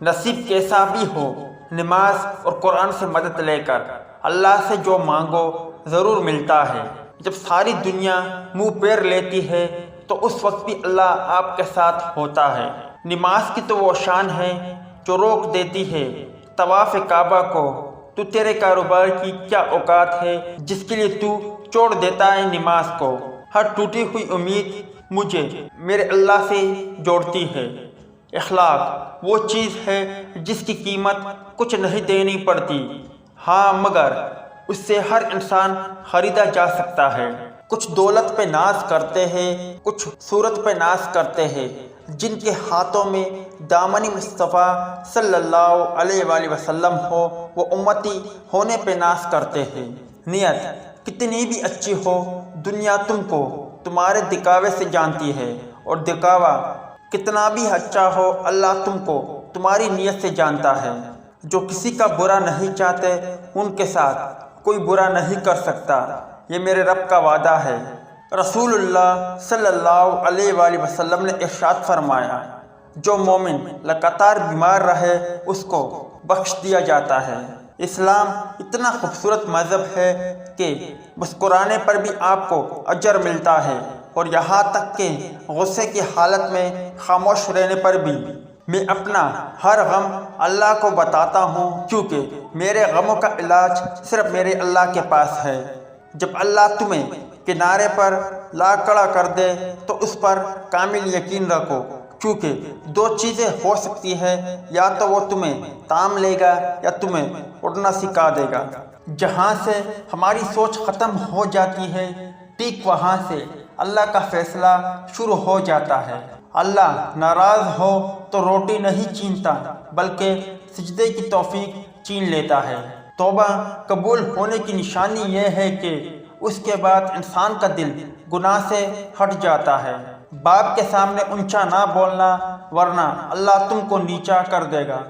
نصیب کیسا بھی ہو، نماز اور قرآن سے مدد لے کر اللہ سے جو مانگو ضرور ملتا ہے۔ جب ساری دنیا منہ پیر لیتی ہے تو اس وقت بھی اللہ آپ کے ساتھ ہوتا ہے۔ نماز کی تو وہ شان ہے جو روک دیتی ہے طواف کعبہ کو۔ تو تیرے کاروبار کی کیا اوقات ہے جس کے لیے تو چھوڑ دیتا ہے نماز کو۔ ہر ٹوٹی ہوئی امید مجھے میرے اللہ سے جوڑتی ہے۔ اخلاق وہ چیز ہے جس کی قیمت کچھ نہیں دینی پڑتی، ہاں مگر اس سے ہر انسان خریدا جا سکتا ہے۔ کچھ دولت پہ ناز کرتے ہیں، کچھ صورت پہ ناز کرتے ہیں، جن کے ہاتھوں میں دامن مصطفیٰ صلی اللہ علیہ وآلہ وسلم ہو وہ امتی ہونے پہ ناز کرتے ہیں۔ نیت کتنی بھی اچھی ہو دنیا تم کو تمہارے دکھاوے سے جانتی ہے، اور دکھاوا کتنا بھی اچھا ہو اللہ تم کو تمہاری نیت سے جانتا ہے۔ جو کسی کا برا نہیں چاہتے ان کے ساتھ کوئی برا نہیں کر سکتا، یہ میرے رب کا وعدہ ہے۔ رسول اللہ صلی اللہ علیہ وآلہ وسلم نے ارشاد فرمایا، جو مومن لگاتار بیمار رہے اس کو بخش دیا جاتا ہے۔ اسلام اتنا خوبصورت مذہب ہے کہ مسکرانے پر بھی آپ کو اجر ملتا ہے، اور یہاں تک کہ غصے کی حالت میں خاموش رہنے پر بھی۔ میں اپنا ہر غم اللہ کو بتاتا ہوں کیونکہ میرے غموں کا علاج صرف میرے اللہ کے پاس ہے۔ جب اللہ تمہیں کنارے پر لا کھڑا کر دے تو اس پر کامل یقین رکھو، کیونکہ دو چیزیں ہو سکتی ہیں، یا تو وہ تمہیں تام لے گا یا تمہیں اڑنا سکھا دے گا۔ جہاں سے ہماری سوچ ختم ہو جاتی ہے ٹھیک وہاں سے اللہ کا فیصلہ شروع ہو جاتا ہے۔ اللہ ناراض ہو تو روٹی نہیں چھینتا بلکہ سجدے کی توفیق چھین لیتا ہے۔ توبہ قبول ہونے کی نشانی یہ ہے کہ اس کے بعد انسان کا دل گناہ سے ہٹ جاتا ہے۔ باپ کے سامنے اونچا نہ بولنا ورنہ اللہ تم کو نیچا کر دے گا۔